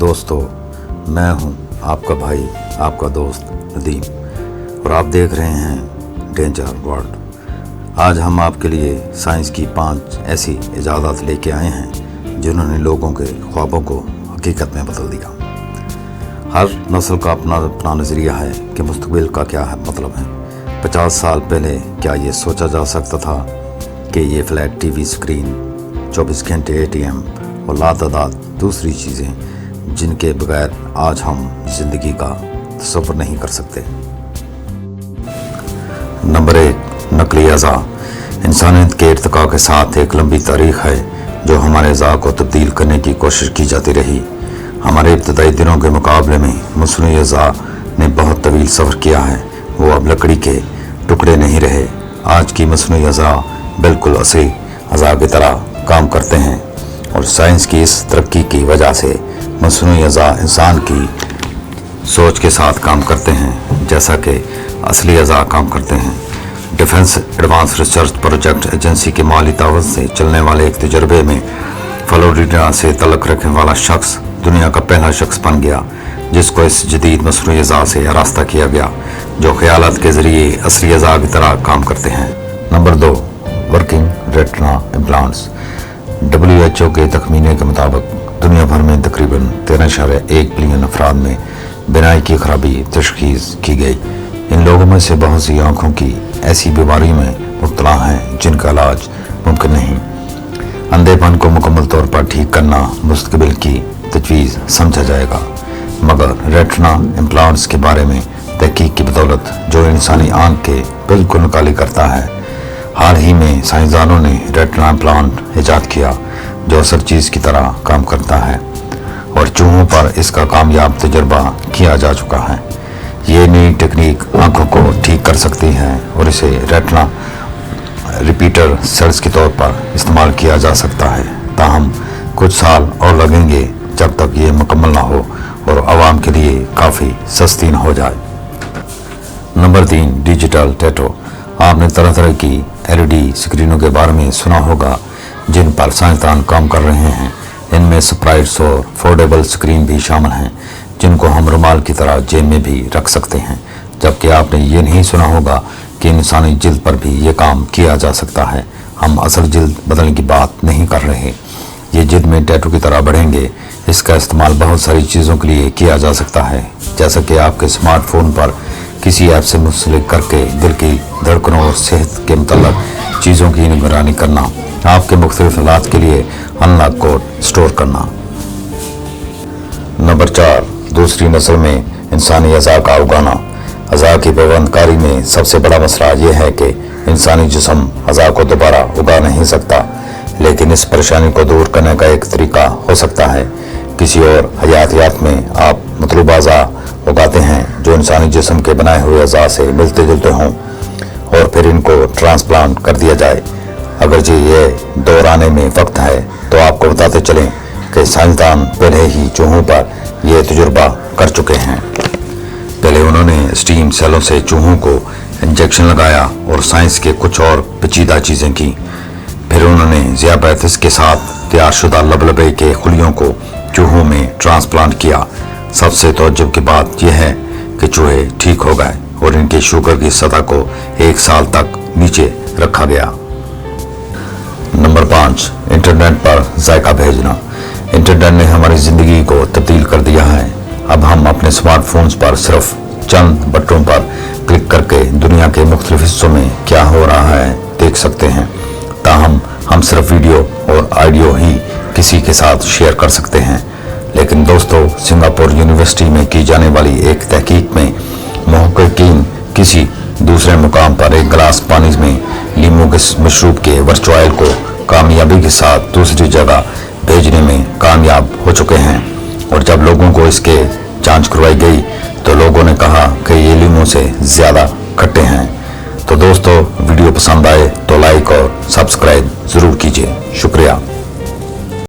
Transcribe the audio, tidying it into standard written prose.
दोस्तों, मैं हूं आपका भाई, आपका दोस्त नदीम, और आप देख रहे हैं डेंजर वर्ल्ड। आज हम आपके लिए साइंस की 5 ऐसी इजाज़त लेके आए हैं जिन्होंने लोगों के ख्वाबों को हकीकत में बदल दिया। हर नस्ल का अपना अपना नज़रिया है कि मुस्तकबिल का क्या है मतलब है। 50 साल पहले क्या ये सोचा जा सकता था कि ये फ्लैट टीवी स्क्रीन, 24 घंटे ATM और लातादाद दूसरी चीज़ें जिनके बगैर आज हम ज़िंदगी का तसव्वुर नहीं कर सकते। नंबर 1, नकली अज़ा। इंसानियत के इर्तिका के साथ एक लंबी तारीख़ है जो हमारे अज़ा को तब्दील करने की कोशिश की जाती रही। हमारे इब्तदाई दिनों के मुकाबले में मसनूई अज़ा ने बहुत तवील सफ़र किया है। वो अब लकड़ी के टुकड़े नहीं रहे। आज की मसनूई अज़ा बिल्कुल असली अज़ा की तरह काम करते हैं, और साइंस की इस तरक्की की वजह से मसनूई अज़ा इंसान की सोच के साथ काम करते हैं जैसा कि असली अज़ा काम करते हैं। Defence advance research project agency के माली तावत से चलने वाले एक तजर्बे में फ्लोरिडा से तल्लुक़ रखने वाला शख्स दुनिया का पहला शख्स बन गया जिसको इस जदीद मसनूई अज़ा से आरास्ता किया गया जो ख़यालात के ज़रिए असली अज़ा की तरह काम करते हैं। Number 2, working retina implants. WHO के तखमीने के मुताबिक दुनिया भर में तकरीबन 13.1 बिलियन अफराद में बिनाई की खराबी तशख़ीस की गई। इन लोगों में से बहुत सी आँखों की ऐसी बीमारी में मुब्तला हैं जिनका इलाज मुमकिन नहीं। अंधेपन को मुकम्मल तौर पर ठीक करना मुस्तकबिल की तजवीज़ समझा जाएगा, मगर रेटिना इम्प्लांट्स के बारे में तहकीक की बदौलत जो इंसानी आँख के बिल्कुल नकाली करता है। हाल ही में साइंसदानों ने रेटिना इम्प्लांट ईजाद किया जो असल चीज़ की तरह काम करता है, और चूहों पर इसका कामयाब तजर्बा किया जा चुका है। ये नई टेक्निक आँखों को ठीक कर सकती है और इसे रेटिना रिपीटर सेल्स के तौर पर इस्तेमाल किया जा सकता है। ताहम कुछ साल और लगेंगे जब तक ये मुकम्मल ना हो और आवाम के लिए काफ़ी सस्ती न हो जाए। Number 3, digital tattoo. आपने तरह तरह की LED स्क्रीनों के बारे में सुना होगा जिन पर साइंसदान काम कर रहे हैं। इनमें स्प्राइट्स और फोल्डेबल स्क्रीन भी शामिल हैं जिनको हम रुमाल की तरह जेब में भी रख सकते हैं, जबकि आपने ये नहीं सुना होगा कि इंसानी जिल्द पर भी ये काम किया जा सकता है। हम असल जिल्द बदलने की बात नहीं कर रहे, ये जिल्द में टैटू की तरह बढ़ेंगे। इसका इस्तेमाल बहुत सारी चीज़ों के लिए किया जा सकता है, जैसा कि आपके स्मार्टफोन पर किसी ऐप से मुंसलिक करके दिल की धड़कनों और सेहत के मुतल्लिक चीज़ों की निगरानी करना, आपके मुख्तलिफ हालात के लिए अनलॉक कोड स्टोर करना। नंबर 4, दूसरी नस्ल में इंसानी अज़ा का उगाना। अज़ा की पाबंदकारी में सबसे बड़ा मसला यह है कि इंसानी जिस्म अज़ा को दोबारा उगा नहीं सकता, लेकिन इस परेशानी को दूर करने का एक तरीका हो सकता है। किसी और हयातियात में आप मतलूबा अज़ा उगाते हैं जो इंसानी जिस्म के बनाए हुए अज़ा से मिलते जुलते हों, और फिर इनको ट्रांसप्लांट कर दिया जाए। अगर जी ये दौर आने में वक्त है तो आपको बताते चलें कि साइंसदान पहले ही चूहों पर यह तजुर्बा कर चुके हैं। पहले उन्होंने स्टीम सेलों से चूहों को इंजेक्शन लगाया और साइंस के कुछ और पेचीदा चीज़ें की। फिर उन्होंने ज़ियाबैतिस के साथ तैयारशुदा लबलबे के खुलियों को चूहों में ट्रांसप्लांट किया। सबसे तौज्जुब की बात यह है कि चूहे ठीक हो गए और इनके शुगर की सतह को 1 साल तक नीचे रखा गया। नंबर 5, इंटरनेट पर जायका भेजना। इंटरनेट ने हमारी ज़िंदगी को तब्दील कर दिया है। अब हम अपने स्मार्टफोन्स पर सिर्फ चंद बटनों पर क्लिक करके दुनिया के मुख्तलिफ हिस्सों में क्या हो रहा है देख सकते हैं। ताहम हम सिर्फ वीडियो और ऑडियो ही किसी के साथ शेयर कर सकते हैं। लेकिन दोस्तों, सिंगापुर यूनिवर्सिटी में की जाने वाली एक तहकीक में मुहक्किकीन किसी दूसरे मुकाम पर एक गिलास पानी में लीमू के मशरूब के वर्चुअल को कामयाबी के साथ दूसरी जगह भेजने में कामयाब हो चुके हैं, और जब लोगों को इसके जांच करवाई गई तो लोगों ने कहा कि ये लीमू से ज़्यादा खट्टे हैं। तो दोस्तों, वीडियो पसंद आए तो लाइक और सब्सक्राइब ज़रूर कीजिए। शुक्रिया।